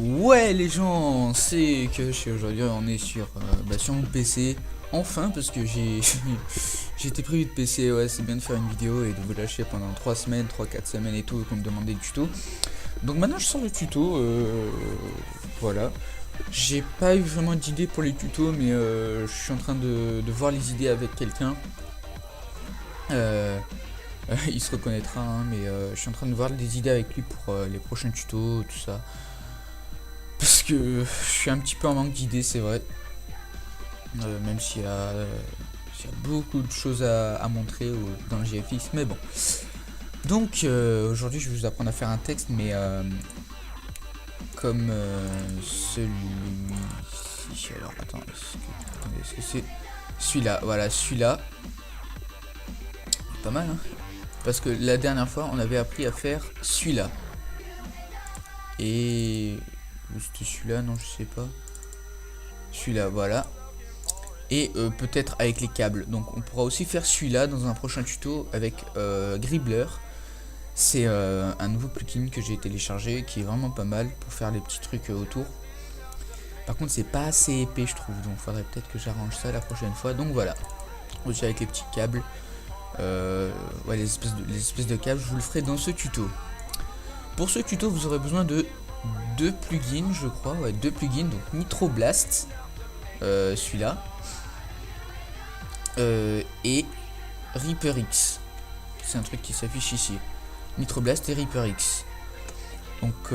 Ouais les gens, c'est que aujourd'hui on est sur mon PC, enfin, parce que j'ai été prévu de PC, ouais c'est bien de faire une vidéo et de vous lâcher pendant 3 semaines, 3-4 semaines et tout, comme me demandait le tuto. Donc maintenant je sors le tuto, voilà. J'ai pas eu vraiment d'idée pour les tutos, mais je suis en train de voir les idées avec quelqu'un. Il se reconnaîtra, hein, mais je suis en train de voir des idées avec lui pour les prochains tutos, tout ça. Parce que je suis un petit peu en manque d'idées, c'est vrai. Même s'il y a beaucoup de choses à montrer dans le GFX, mais bon. Donc aujourd'hui je vais vous apprendre à faire un texte, mais comme celui-ci. Alors attends, est-ce que c'est celui-là? Voilà, celui-là. Pas mal, hein. Parce que la dernière fois on avait appris à faire celui-là. Et c'était celui-là, non je sais pas. Celui-là, voilà. Et peut-être avec les câbles. Donc on pourra aussi faire celui-là dans un prochain tuto avec Gribbler. C'est un nouveau plugin que j'ai téléchargé qui est vraiment pas mal pour faire les petits trucs autour. Par contre c'est pas assez épais je trouve, donc faudrait peut-être que j'arrange ça la prochaine fois. Donc voilà, aussi avec les petits câbles, ouais, les espèces de câbles, je vous le ferai dans ce tuto. Pour ce tuto vous aurez besoin de deux plugins, je crois, ouais, deux plugins, donc Nitroblast, celui-là, et ReaperX. C'est un truc qui s'affiche ici. Nitroblast et ReaperX. Donc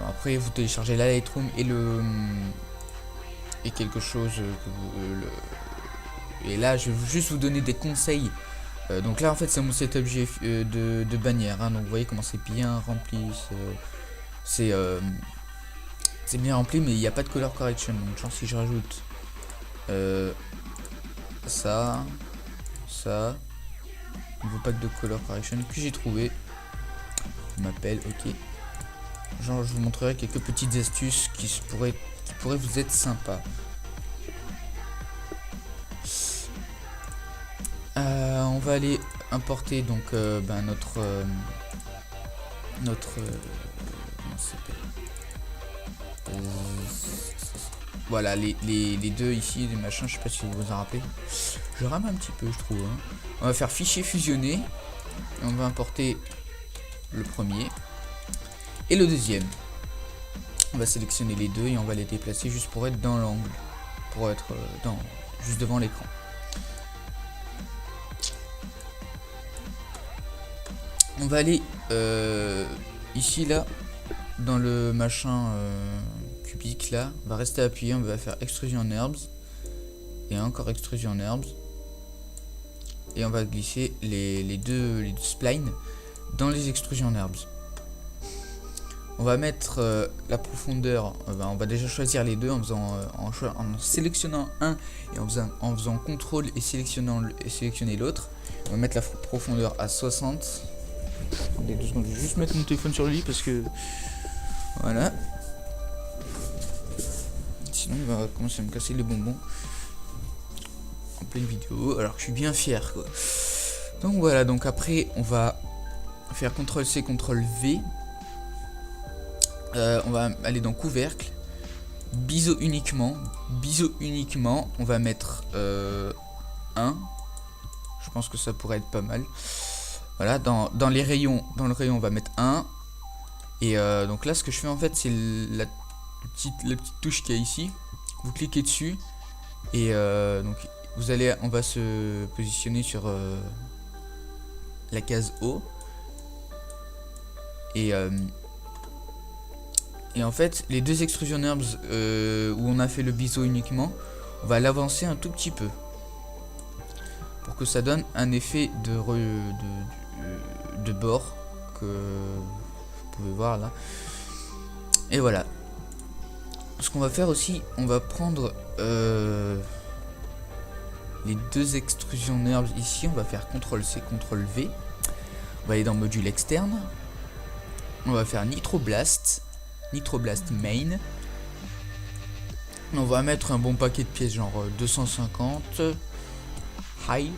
après vous téléchargez la Lightroom et quelque chose et là je vais juste vous donner des conseils. Donc là en fait c'est mon setup de bannière, hein, donc vous voyez comment c'est bien rempli, c'est bien rempli, mais il n'y a pas de color correction. Donc genre si je rajoute ça nouveau pack de color correction que j'ai trouvé, m'appelle, ok, genre je vous montrerai quelques petites astuces qui pourraient vous être sympas. On va aller importer donc notre comment ça s'appelle, voilà les deux ici, les machins, je sais pas si vous vous en rappelez. Je rame un petit peu je trouve, hein. On va faire fichier fusionné et on va importer le premier et le deuxième. On va sélectionner les deux et on va les déplacer juste pour être dans l'angle, pour être juste devant l'écran. On va aller ici là dans le machin cubique là, on va rester appuyé, on va faire extrusion en herbs et encore extrusion en herbs et on va glisser les deux splines dans les extrusions en herbs. On va mettre la profondeur, on va déjà choisir les deux en sélectionnant un et en faisant CTRL et sélectionner l'autre. On va mettre la profondeur à 60. Attendez 2 secondes, je vais juste mettre mon téléphone sur le lit parce que voilà. Sinon il va commencer à me casser les bonbons en pleine vidéo, alors que je suis bien fier quoi. Donc voilà, donc après on va faire CTRL C, CTRL V. On va aller dans couvercle, biseau uniquement, on va mettre 1. Je pense que ça pourrait être pas mal. Voilà, dans les rayons, dans le rayon on va mettre 1. Et donc là ce que je fais en fait c'est la petite touche qu'il y a ici. Vous cliquez dessus et donc on va se positionner sur la case O. Et en fait les deux extrusion herbs où on a fait le biseau uniquement, on va l'avancer un tout petit peu pour que ça donne un effet de bord que vous pouvez voir là. Et voilà. Ce qu'on va faire aussi, on va prendre les deux extrusion herbs ici, on va faire CTRL C, CTRL V. On va aller dans module externe. On va faire Nitroblast main. On va mettre un bon paquet de pièces, genre 250. high.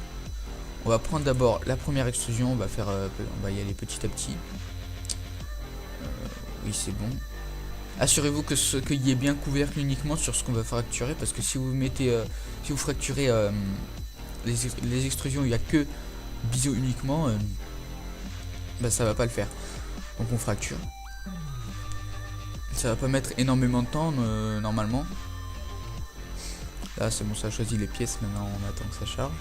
On va prendre d'abord la première extrusion, on va y aller petit à petit. Oui, c'est bon. Assurez-vous qu'il y ait bien couvercle uniquement sur ce qu'on va fracturer, parce que si vous mettez, si vous fracturez les extrusions, il n'y a que biseau uniquement, bah ça va pas le faire. Donc on fracture. Ça va pas mettre énormément de temps normalement. Là c'est bon, ça a choisi les pièces, maintenant on attend que ça charge.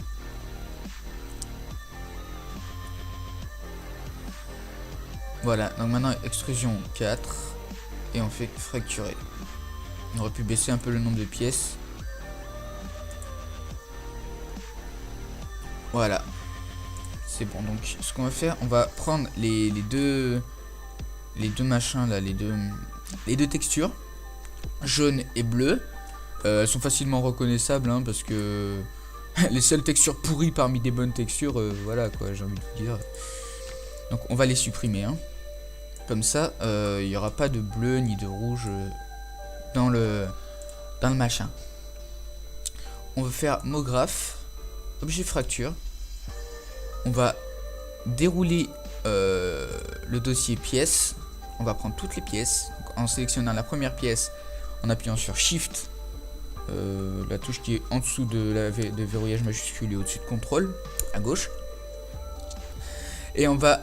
Voilà, donc maintenant extrusion 4 et on fait fracturer. On aurait pu baisser un peu le nombre de pièces. Voilà. C'est bon, donc ce qu'on va faire, on va prendre les deux machins là, les deux textures, jaune et bleu. Elles sont facilement reconnaissables hein, parce que les seules textures pourries parmi des bonnes textures, voilà quoi, j'ai envie de vous dire. Donc on va les supprimer hein. Comme ça il n'y aura pas de bleu ni de rouge dans le machin. On va faire mot graphe, objet fracture. On va dérouler le dossier pièces. On va prendre toutes les pièces donc, en sélectionnant la première pièce en appuyant sur Shift, la touche qui est en dessous de verrouillage majuscule et au-dessus de contrôle à gauche. Et on va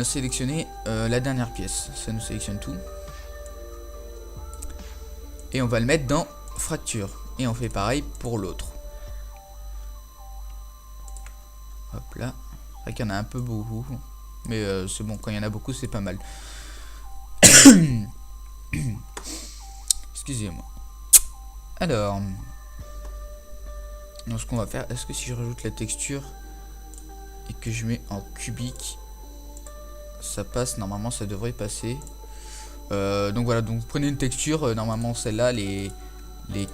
sélectionner la dernière pièce. Ça nous sélectionne tout. Et on va le mettre dans fracture. Et on fait pareil pour l'autre. Hop là. C'est vrai qu'il y en a un peu beaucoup. Mais c'est bon, quand il y en a beaucoup, c'est pas mal. Excusez-moi. Alors. Donc ce qu'on va faire, est-ce que si je rajoute la texture et que je mets en cubique, ça passe? Normalement ça devrait passer. Donc voilà, donc vous prenez une texture, normalement celle-là, les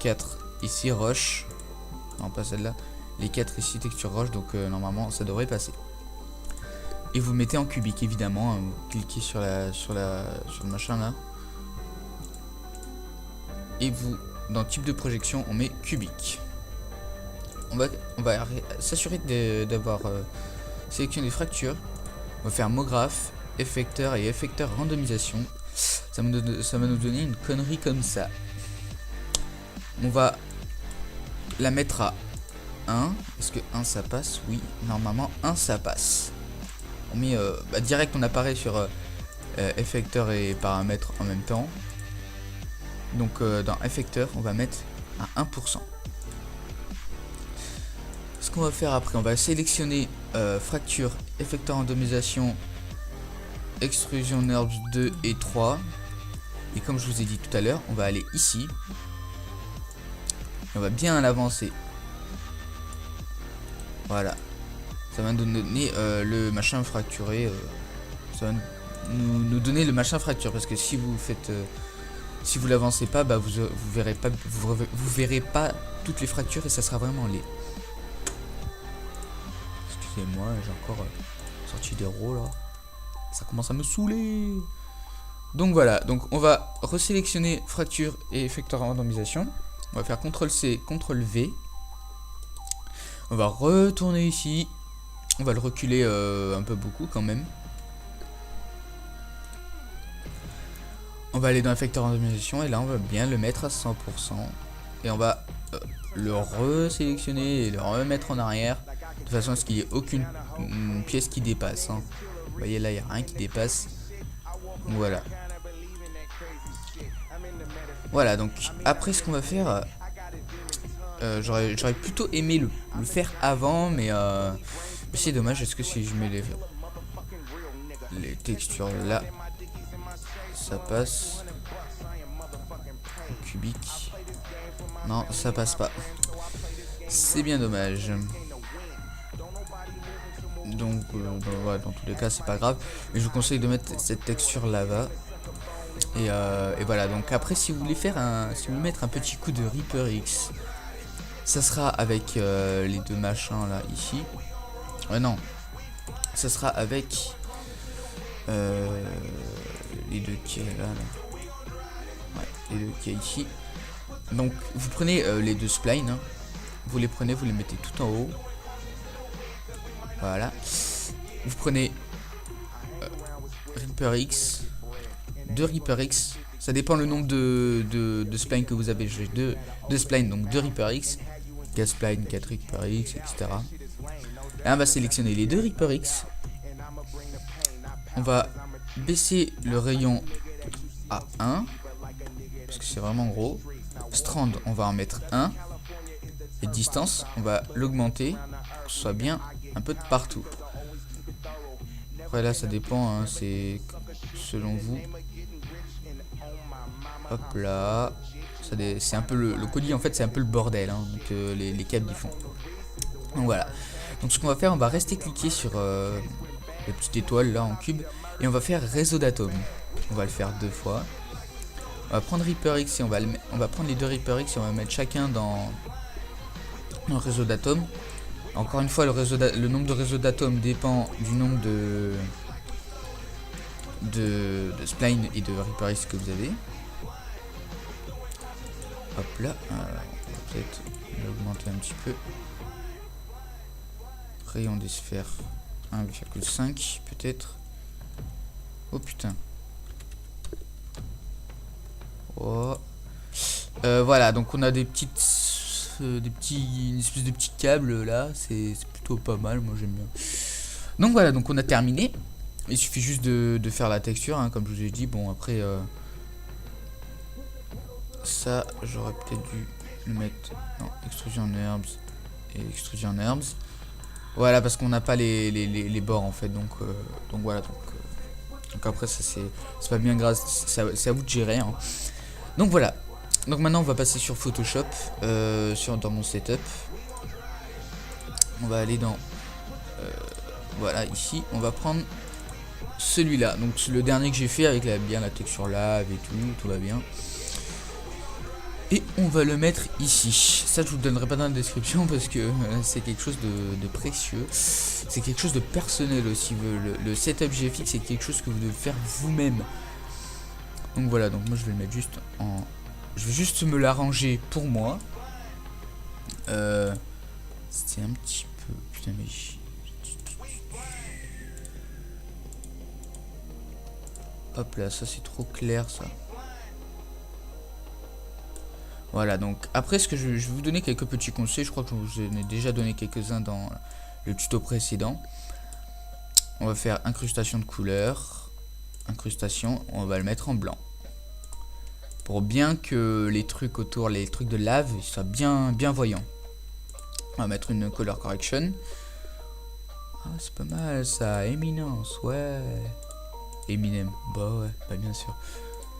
4 ici roche. Non pas celle-là. Les 4 ici texture roche, donc normalement ça devrait passer. Et vous mettez en cubique évidemment, hein, vous cliquez sur le machin là. Et vous, dans type de projection, on met cubique. On va s'assurer d'avoir sélectionné les fractures. On va faire mot graphe, effecteur et effecteur randomisation. Ça va nous donner une connerie comme ça. On va la mettre à 1. Est-ce que 1 ça passe? Oui, normalement 1 ça passe. On met direct, on apparaît sur effecteur et paramètres en même temps. Donc dans effecteur, on va mettre à 1%. Ce qu'on va faire après, on va sélectionner fracture, effecteur randomisation, extrusion NURBS 2 et 3. Et comme je vous ai dit tout à l'heure, on va aller ici. Et on va bien l'avancer. Voilà. Ça va nous donner le machin fracturé. Ça va nous donner le machin fracture. Parce que si vous faites... si vous l'avancez pas, bah vous verrez pas toutes les fractures et ça sera vraiment laid. Excusez-moi, j'ai encore sorti des rows là. Ça commence à me saouler. Donc voilà, donc on va resélectionner fracture et effecteur randomisation. On va faire CTRL-C, CTRL-V. On va retourner ici. On va le reculer un peu beaucoup quand même. On va aller dans effecteur randomisation et là on va bien le mettre à 100%. Et on va le resélectionner et le remettre en arrière. De façon à ce qu'il n'y ait aucune pièce qui dépasse. Hein. Vous voyez là il n'y a rien qui dépasse. Voilà. Voilà, donc après ce qu'on va faire, j'aurais plutôt aimé le faire avant, mais c'est dommage. Est-ce que si je mets les textures là, ça passe? Cubique, non ça passe pas, c'est bien dommage. Donc voilà, dans tous les cas c'est pas grave, mais je vous conseille de mettre cette texture là-bas. Et voilà, donc après si vous voulez faire si vous voulez mettre un petit coup de Reaper X, ça sera avec les deux machins là ici. Non, ça sera avec les deux qui est là. Ouais, les deux qui est ici. Donc vous prenez les deux splines, hein. Vous les prenez, vous les mettez tout en haut. Voilà. Vous prenez Reaper X, 2 Reaper X. Ça dépend le nombre de splines que vous avez. J'ai 2 splines, donc 2 Reaper X, 4 splines, 4 Reaper X, etc. Là, on va sélectionner les 2 Reaper X. On va baisser le rayon à 1, parce que c'est vraiment gros. Strand, on va en mettre 1. Et distance, on va l'augmenter pour que ce soit bien un peu de partout. Après là, ça dépend, hein, c'est selon vous. Hop là. C'est un peu le colis, en fait, c'est un peu le bordel, hein, donc, les câbles ils font. Donc voilà. Donc ce qu'on va faire, on va rester cliquer sur la petite étoile là en cube. Et on va faire réseau d'atomes. On va le faire 2 fois. On va prendre Reaper X et on va prendre les 2 Reaper X et on va mettre chacun dans un réseau d'atomes. Encore une fois, le nombre de réseaux d'atomes dépend du nombre de spline et de Reaper X que vous avez. Hop là, on va peut-être l'augmenter un petit peu. Rayon des sphères 1,5 peut-être. Oh putain. Oh. Voilà, donc on a une espèce de petits câbles là, c'est plutôt pas mal, moi j'aime bien. Donc voilà, donc on a terminé. Il suffit juste de faire la texture, hein, comme je vous ai dit. Bon après, ça j'aurais peut-être dû le mettre en extrusion herbs et extrusion herbs. Voilà, parce qu'on n'a pas les bords en fait, donc voilà, donc après ça c'est pas bien grave, c'est à vous de gérer, hein. Donc voilà, donc maintenant on va passer sur Photoshop, dans mon setup. On va aller dans voilà, ici on va prendre celui-là, donc c'est le dernier que j'ai fait avec bien la texture lave et tout va bien. Et on va le mettre ici. Ça, je vous le donnerai pas dans la description parce que c'est quelque chose de précieux. C'est quelque chose de personnel aussi. Le setup GFX, c'est quelque chose que vous devez faire vous-même. Donc voilà, donc moi je vais le mettre juste en... Je vais juste me l'arranger pour moi. C'était un petit peu... Putain mais... Hop là, ça c'est trop clair ça. Voilà, donc après ce que je vais vous donner quelques petits conseils, je crois que je vous en ai déjà donné quelques-uns dans le tuto précédent. On va faire incrustation de couleur, incrustation, on va le mettre en blanc. Pour bien que les trucs autour, les trucs de lave, soient bien voyants. On va mettre une color correction. Ah, c'est pas mal ça, éminence, ouais. Eminem, bah ouais, bah bien sûr.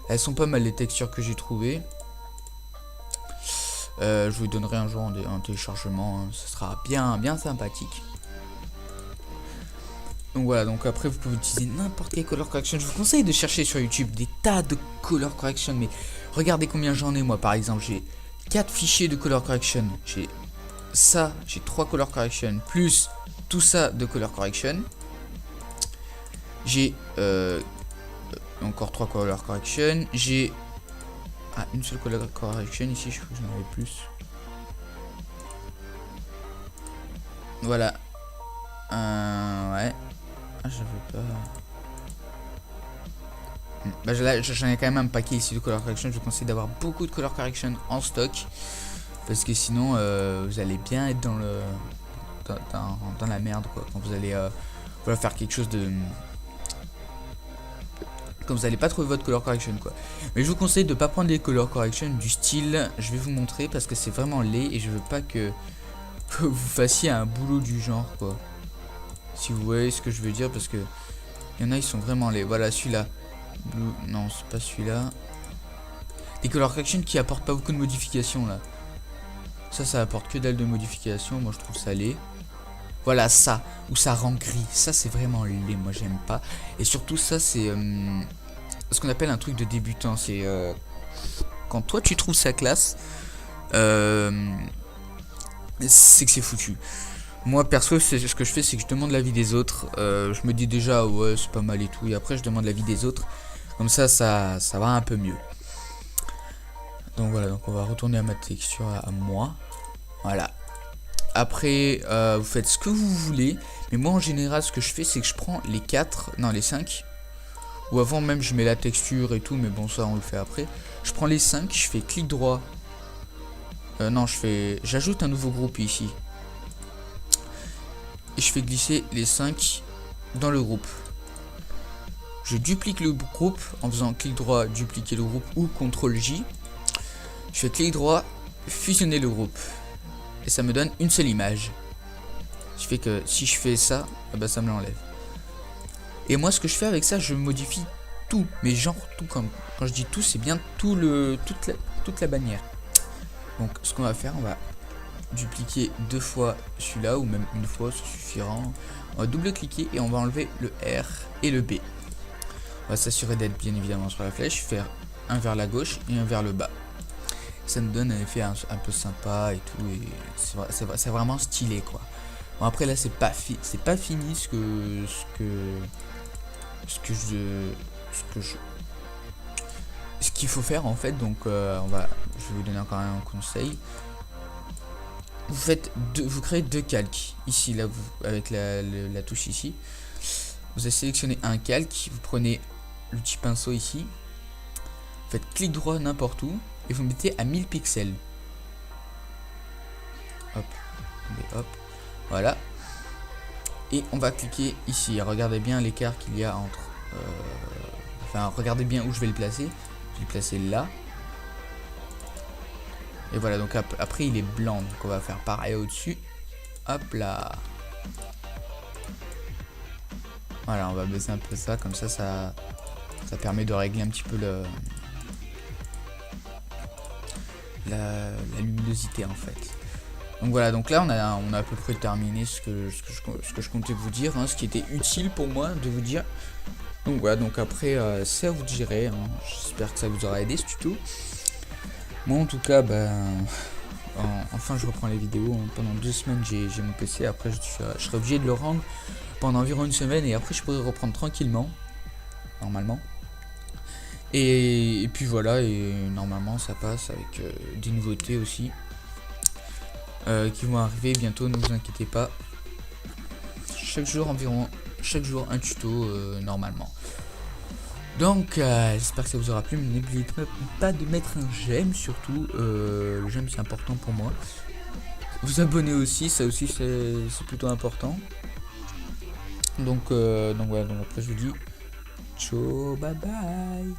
Elles sont pas mal les textures que j'ai trouvées. Je vous donnerai un jour en téléchargement, hein. Ce sera bien sympathique. Donc voilà, donc après vous pouvez utiliser n'importe quel color correction. Je vous conseille de chercher sur YouTube des tas de color correction, mais regardez combien j'en ai moi. Par exemple, j'ai 4 fichiers de color correction. J'ai ça, j'ai 3 color correction, plus tout ça de color correction. J'ai encore 3 color correction. J'ai une seule color correction ici, je crois que j'en avais plus. Voilà. Ouais. Ah, je veux pas. Bah, j'en ai quand même un paquet ici de color correction. Je vous conseille d'avoir beaucoup de color correction en stock. Parce que sinon, vous allez bien être dans la merde, quoi. Quand vous allez voilà, faire quelque chose de... Quand vous n'allez pas trouver votre color correction, quoi. Mais je vous conseille de ne pas prendre les color correction du style, je vais vous montrer parce que c'est vraiment laid et je veux pas que vous fassiez un boulot du genre, quoi. Si vous voyez ce que je veux dire, parce que il y en a, ils sont vraiment laids. Voilà, celui-là. Non, c'est pas celui-là. Les color correction qui apportent pas beaucoup de modifications, là. Ça apporte que dalle de modifications. Moi, je trouve ça laid. Voilà, ça, où ça rend gris. Ça, c'est vraiment laid. Moi, j'aime pas. Et surtout, ça, c'est ce qu'on appelle un truc de débutant. C'est quand toi, tu trouves ça classe, c'est que c'est foutu. Moi, perso, ce que je fais, c'est que je demande l'avis des autres. Je me dis déjà, ouais, c'est pas mal et tout. Et après, je demande l'avis des autres. Comme ça va un peu mieux. Donc voilà, donc on va retourner à ma texture à moi. Voilà. Après, vous faites ce que vous voulez. Mais moi, en général, ce que je fais, c'est que je prends les 4, non, les 5. Ou avant même, je mets la texture et tout. Mais bon, ça, on le fait après. Je prends les 5, je fais clic droit. Non, j'ajoute un nouveau groupe ici. Et je fais glisser les 5 dans le groupe. Je duplique le groupe en faisant clic droit, dupliquer le groupe ou CTRL J. Je fais clic droit, fusionner le groupe. Et ça me donne une seule image. Ce qui fait que si je fais ça, bah ça me l'enlève. Et moi, ce que je fais avec ça, je modifie tout. Mais genre tout, comme quand je dis tout, c'est bien toute la bannière. Donc ce qu'on va faire, on va dupliquer 2 fois celui-là, ou même une fois, ça suffira. On va double-cliquer et on va enlever le R et le B. On va s'assurer d'être bien évidemment sur la flèche, faire un vers la gauche et un vers le bas. Ça nous donne un effet un peu sympa et tout, et c'est vraiment stylé quoi. Bon, après là c'est pas fini ce qu'il faut faire en fait. Donc je vais vous donner encore un conseil. Vous créez 2 calques ici là, avec la touche ici. Vous allez sélectionner un calque, vous prenez le petit pinceau ici, vous faites clic droit n'importe où et vous mettez à 1000 pixels. Hop, hop, voilà. Et on va cliquer ici. Regardez bien l'écart qu'il y a entre. Enfin, regardez bien où je vais le placer. Je vais le placer là. Et voilà, donc après il est blanc. Donc on va faire pareil au-dessus. Hop là. Voilà, on va baisser un peu ça. Comme ça permet de régler un petit peu la luminosité en fait. Donc voilà, donc là on a à peu près terminé ce que je comptais vous dire, hein, ce qui était utile pour moi de vous dire. Donc voilà, donc après c'est à vous de gérer, hein. J'espère que ça vous aura aidé ce tuto. Moi en tout cas, enfin je reprends les vidéos, hein. Pendant 2 semaines j'ai mon PC, après je serai obligé de le rendre pendant environ 1 semaine et après je pourrai reprendre tranquillement, normalement. Et puis voilà, et normalement ça passe avec des nouveautés aussi. Qui vont arriver bientôt, ne vous inquiétez pas. Chaque jour un tuto normalement. Donc j'espère que ça vous aura plu. N'oubliez pas de mettre un j'aime surtout. Le j'aime c'est important pour moi. Vous abonner aussi, ça aussi c'est plutôt important. Donc voilà, donc après je vous dis ciao, bye bye.